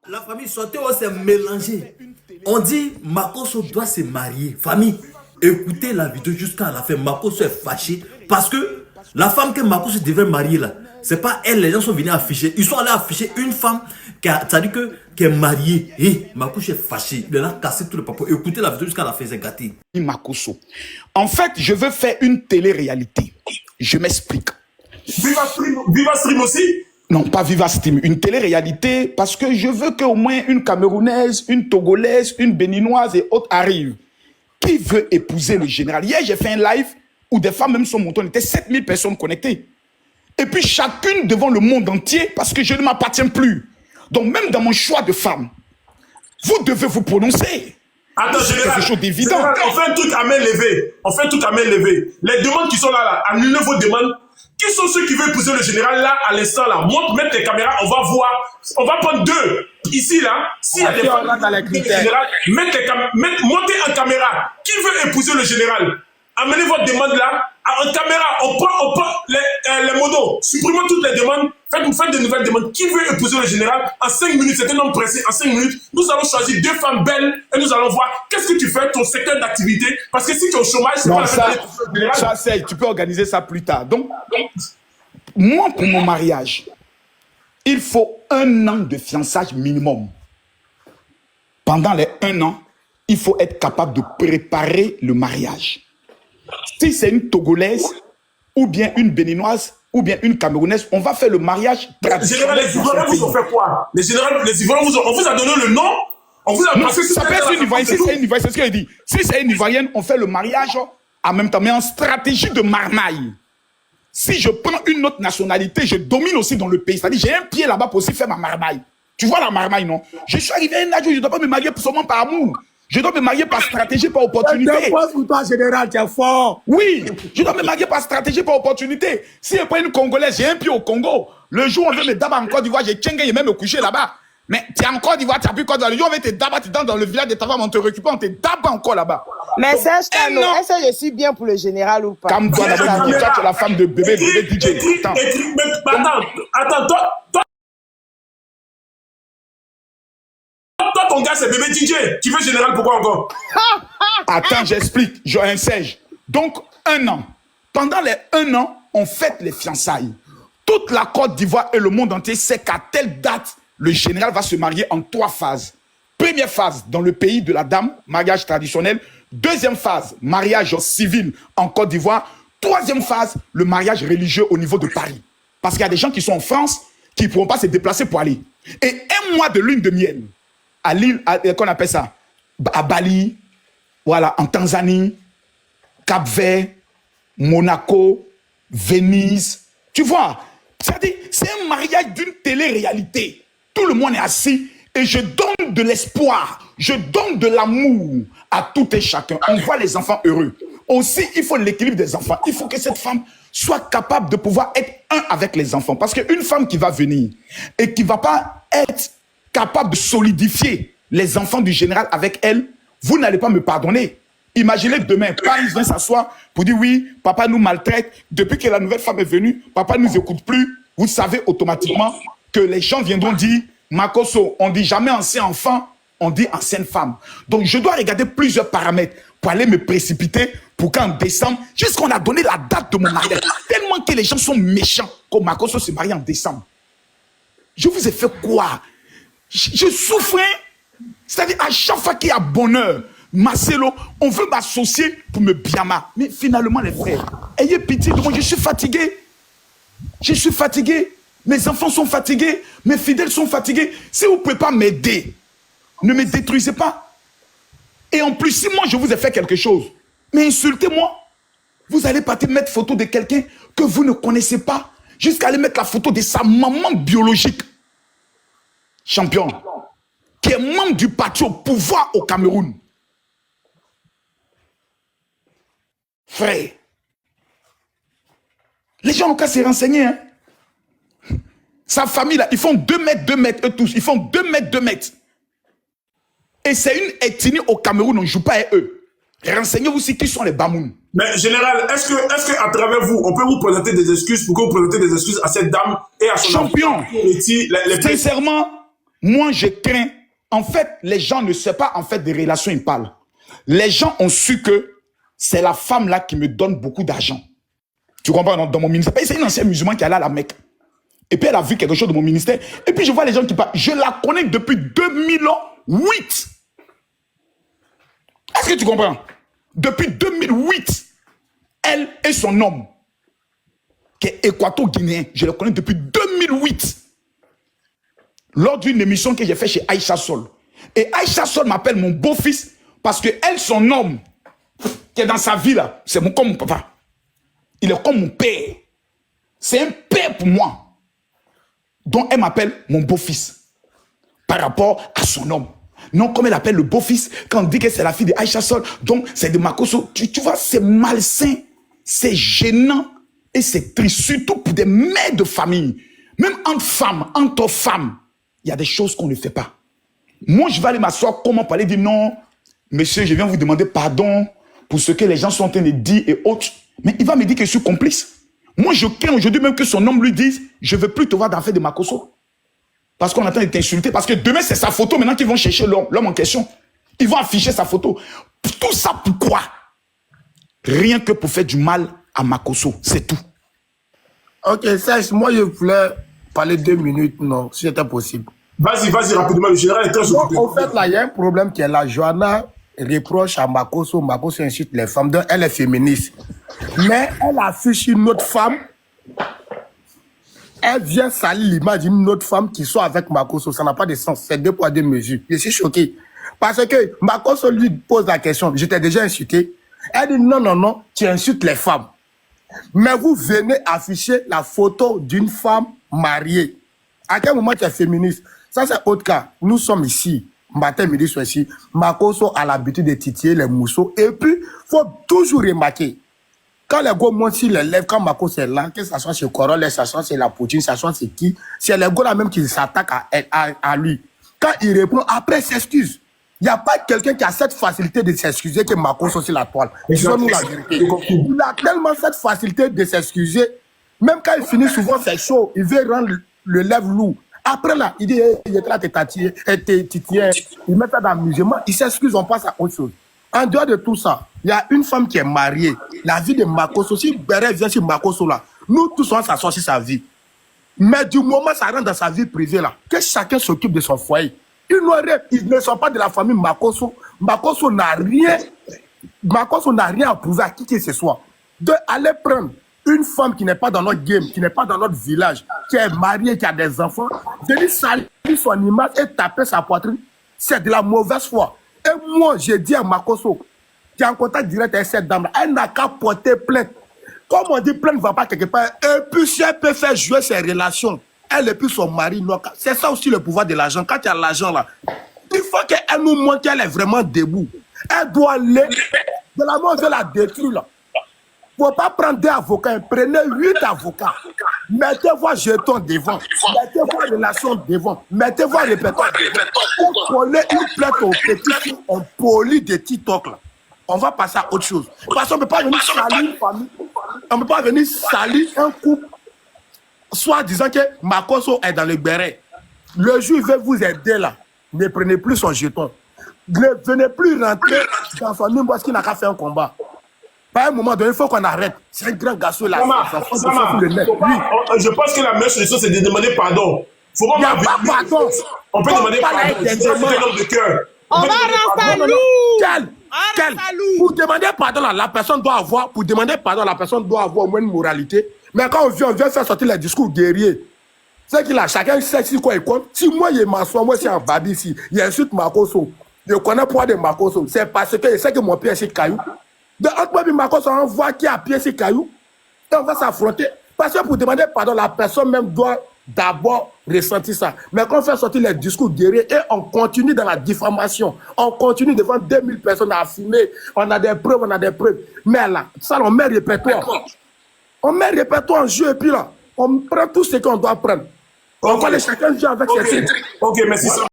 La famille Sotéo s'est mélangée. On dit Makosso doit se marier. Famille, écoutez la vidéo jusqu'à la fin. Makosso est fâché parce que la femme que Makosso devait marier là, c'est pas elle, les gens sont venus afficher. Ils sont allés afficher une femme qui est mariée. Et Makosso est fâché. Il a cassé tout le papier. Écoutez la vidéo jusqu'à la fin, c'est gâté. Makosso. En fait, je veux faire une télé-réalité. Je m'explique. Viva Stream aussi? Non, pas Viva Stream. Une télé-réalité parce que je veux qu'au moins une Camerounaise, une Togolaise, une Béninoise et autres arrivent. Qui veut épouser le général? Hier, j'ai fait un live où des femmes même sont montées. On était 7000 personnes connectées. Et puis chacune devant le monde entier parce que je ne m'appartiens plus. Donc même dans mon choix de femme, vous devez vous prononcer. Attends, c'est quelque chose d'évident. On fait un truc à main levée. On fait un truc à main levée. Les demandes qui sont là, annulez vos demandes. Qui sont ceux qui veulent épouser le général là, à l'instant là? Montre, mettre les caméras, on va voir. On va prendre deux. Ici là, s'il y a des femmes dans les critères. Général, montez en caméra. Qui veut épouser le général? Amenez votre demande là. En caméra, on prend les modos. Supprimons toutes les demandes. Faites de nouvelles demandes. Qui veut épouser le général? En 5 minutes, c'est un homme pressé. En 5 minutes, nous allons choisir 2 femmes belles et nous allons voir qu'est-ce que tu fais, ton secteur d'activité. Parce que si tu es au chômage, c'est pas la peine. Ça, c'est, tu peux organiser ça plus tard. Donc, moi, pour mon mariage, il faut 1 an de fiançage minimum. Pendant les 1 an, il faut être capable de préparer le mariage. Si c'est une Togolaise, ou bien une Béninoise, ou bien une Camerounaise, on va faire le mariage traditionnel. Les Ivoiriens vous ont fait quoi? Les Ivoiriens on vous a donné le nom? On vous a non, ça peut être une Ivoirienne. Si c'est une Ivoirienne, c'est ce qu'il dit. Si c'est une Ivoirienne, on fait le mariage en même temps, mais en stratégie de marmaille. Si je prends une autre nationalité, je domine aussi dans le pays. C'est-à-dire, j'ai un pied là-bas pour aussi faire ma marmaille. Tu vois la marmaille, non? Je suis arrivé à un âge où je ne dois pas me marier seulement par amour. Je dois me marier par stratégie, par opportunité. Pour toi, général, tu es fort. Oui, je dois me marier par stratégie, par opportunité. Si je prends une Congolaise, j'ai un pied au Congo. Le jour où on veut me dabar en Côte d'Ivoire, j'ai tchengue et même me coucher là-bas. Mais tu es en Côte d'Ivoire, tu n'as plus Côte d'Ivoire. Le jour où on veut te dabar, tu es dans le village de ta femme, on te récupère, on te dabar encore là-bas. Mais Serge Kano, est-ce que je suis bien pour le général ou pas? Comme toi, d'abord, toi, tu es la femme de bébé DJ. Attends, toi, ton gars, c'est bébé DJ. Tu veux général, pourquoi encore? Attends, j'explique. Un Serge. Donc, 1 an. Pendant les 1 an, on fête les fiançailles. Toute la Côte d'Ivoire et le monde entier sait qu'à telle date, le général va se marier en 3 phases. Première phase, dans le pays de la dame, mariage traditionnel. Deuxième phase, mariage civil en Côte d'Ivoire. Troisième phase, le mariage religieux au niveau de Paris. Parce qu'il y a des gens qui sont en France qui ne pourront pas se déplacer pour aller. Et 1 mois de lune de miel à l'île, qu'on appelle ça, à Bali, voilà, en Tanzanie, Cap-Vert, Monaco, Venise. Tu vois, c'est-à-dire, c'est un mariage d'une télé-réalité. Tout le monde est assis et je donne de l'espoir, je donne de l'amour à tout et chacun. On voit les enfants heureux. Aussi, il faut l'équilibre des enfants. Il faut que cette femme soit capable de pouvoir être un avec les enfants. Parce qu'une femme qui va venir et qui ne va pas être capable de solidifier les enfants du général avec elle, vous n'allez pas me pardonner. Imaginez que demain, Paris vient s'asseoir pour dire oui, papa nous maltraite. Depuis que la nouvelle femme est venue, papa ne nous écoute plus. Vous savez automatiquement que les gens viendront dire Makosso, on ne dit jamais ancien enfant, on dit ancienne femme. Donc je dois regarder plusieurs paramètres pour aller me précipiter pour qu'en décembre, jusqu'on a donné la date de mon mariage. Tellement que les gens sont méchants que Makosso se marie en décembre. Je vous ai fait quoi? Je souffre. C'est-à-dire, à chaque fois qu'il y a bonheur, Marcelo, on veut m'associer pour me biama. Mais finalement, les frères, ayez pitié de moi, je suis fatigué. Je suis fatigué. Mes enfants sont fatigués. Mes fidèles sont fatigués. Si vous ne pouvez pas m'aider, ne me détruisez pas. Et en plus, si moi, je vous ai fait quelque chose, mais insultez-moi. Vous allez partir mettre photo de quelqu'un que vous ne connaissez pas, jusqu'à aller mettre la photo de sa maman biologique. Champion, qui est membre du parti au pouvoir au Cameroun. Frère, les gens n'ont qu'à se renseigner. Hein? Sa famille, là, ils font 2 mètres, 2 mètres, eux tous. Ils font 2 mètres, 2 mètres. Et c'est une ethnie au Cameroun, on ne joue pas à eux. Renseignez-vous aussi qui sont les Bamoun. Mais général, est-ce que à travers vous, on peut vous présenter des excuses pour que vous présentez des excuses à cette dame et à son champion. Enfant, sincèrement, moi, je crains. En fait, les gens ne savent pas, en fait, des relations, ils parlent. Les gens ont su que c'est la femme là qui me donne beaucoup d'argent. Tu comprends, dans mon ministère. C'est une ancienne musulmane qui est allée à la Mecque. Et puis, elle a vu quelque chose de mon ministère. Et puis, je vois les gens qui parlent. Je la connais depuis 2008. Est-ce que tu comprends? Depuis 2008, elle et son homme, qui est équato-guinéen, je le connais depuis 2008. Lors d'une émission que j'ai faite chez Aïcha Sol. Et Aïcha Sol m'appelle mon beau-fils parce que elle, son homme, qui est dans sa vie là, c'est comme mon papa. Il est comme mon père. C'est un père pour moi. Donc elle m'appelle mon beau-fils. Par rapport à son homme. Non, comme elle appelle le beau-fils, quand on dit que c'est la fille de Aïcha Sol, donc c'est de Makosso. Tu vois, c'est malsain, c'est gênant et c'est triste, surtout pour des mères de famille. Même entre femmes, il y a des choses qu'on ne fait pas. Moi, je vais aller m'asseoir, comment parler, dire non, monsieur, je viens vous demander pardon pour ce que les gens sont en train de dire et autres. Mais il va me dire que je suis complice. Moi, je crains aujourd'hui même que son homme lui dise, je ne veux plus te voir dans l'affaire de Makosso. Parce qu'on attend de t'insulter. Parce que demain, c'est sa photo maintenant qu'ils vont chercher l'homme en question. Ils vont afficher sa photo. Tout ça pourquoi? Rien que pour faire du mal à Makosso. C'est tout. Ok, Serge, moi je voulais parler 2 minutes, non, si c'était possible. Vas-y, rapidement, le général est très occupé. En fait, là, il y a un problème qui est là. Johanna reproche à Makosso insulte les femmes. Donc, elle est féministe. Mais elle affiche une autre femme. Elle vient salir l'image d'une autre femme qui soit avec Makosso. Ça n'a pas de sens. C'est 2 poids 2 mesures. Je suis choqué. Parce que Makosso lui pose la question. Je t'ai déjà insulté. Elle dit non, tu insultes les femmes. Mais vous venez afficher la photo d'une femme mariée. À quel moment tu es féministe? Ça, c'est autre cas. Nous sommes ici. Matin, midi, soir ici. Makosso a l'habitude de titiller les mousseaux. Et puis, il faut toujours remarquer. Quand les gars montent sur les lèvres, quand Makosso est là, que ça soit chez Corole, que ça soit chez la Poutine, que ça soit chez qui, c'est les gars là même qui s'attaquent à lui. Quand il répond, après, il s'excuse. Il n'y a pas quelqu'un qui a cette facilité de s'excuser que Makosso sur la toile. Disons-nous la vérité. Il a tellement cette facilité de s'excuser. Même quand il finit souvent, c'est chaud. Il veut rendre le lèvre lourd. Après là, il dit, il est là, t'es titillé. Il met ça dans l'amusement. Il s'excuse, on passe à autre chose. En dehors de tout ça, il y a une femme qui est mariée. La vie de Makosso, si Béré vient sur Makosso là, nous tous on s'assoit sur sa vie. Mais du moment ça rentre dans sa vie privée là, que chacun s'occupe de son foyer. Ils ne sont pas de la famille Makosso. Makosso n'a rien à prouver à qui que ce soit. De aller prendre une femme qui n'est pas dans notre game, qui n'est pas dans notre village, qui est mariée, qui a des enfants, de lui salir son image et taper sa poitrine, c'est de la mauvaise foi. Et moi, j'ai dit à Makosso, qui est en contact direct avec cette dame, elle n'a qu'à porter plainte. Comme on dit, plainte ne va pas quelque part. Et puis, si elle peut faire jouer ses relations, elle et puis son mari, c'est ça aussi le pouvoir de l'argent. Quand il y a l'argent là, il faut qu'elle nous montre qu'elle est vraiment debout. Elle doit aller. De la mort, on veut la détruire là. Il ne faut pas prendre 2 avocats, prenez 8 avocats. Mettez vos jetons devant, mettez vos relations devant, mettez vos répertoires devant. Pour coller une plainte aux petits on polie des TikTok là. On va passer à autre chose. Parce qu'on ne peut pas venir salir une famille, on ne peut pas venir salir un couple, soit disant que Makosso est dans le béret. Le juge veut vous aider là. Ne prenez plus son jeton. Ne venez plus rentrer dans son numéro parce qu'il n'a qu'à faire un combat. À un moment donné, il faut qu'on arrête. C'est un grand garçon là. Je pense que la meilleure solution, c'est de demander pardon. Faut pas. Il n'y a pas pardon. On peut demander pardon. C'est un homme de cœur. On va rentrer Quel pour demander pardon, la personne doit avoir, pour demander pardon, la personne doit avoir au moins une moralité. Mais quand on vient faire sortir les discours guerriers, c'est qu'il a chacun sait si quoi il compte. Si moi, il m'assoit, moi, c'est un babi ici, il insulte Makosso. Je connais pas de Makosso. C'est parce que je sais que mon pied est caillou. De entre moi et Makosso, on voit qui a pied sur caillou. Et on va s'affronter. Parce que pour demander pardon, la personne même doit d'abord ressentir ça. Mais quand on fait sortir les discours guerriers et on continue dans la diffamation, on continue devant 2000 personnes à filmer, on a des preuves, Mais là, ça, on met répertoire. On met répertoire en jeu et puis là, on prend tout ce qu'on doit prendre. On va aller chacun jouer avec ses trucs. Ok, merci.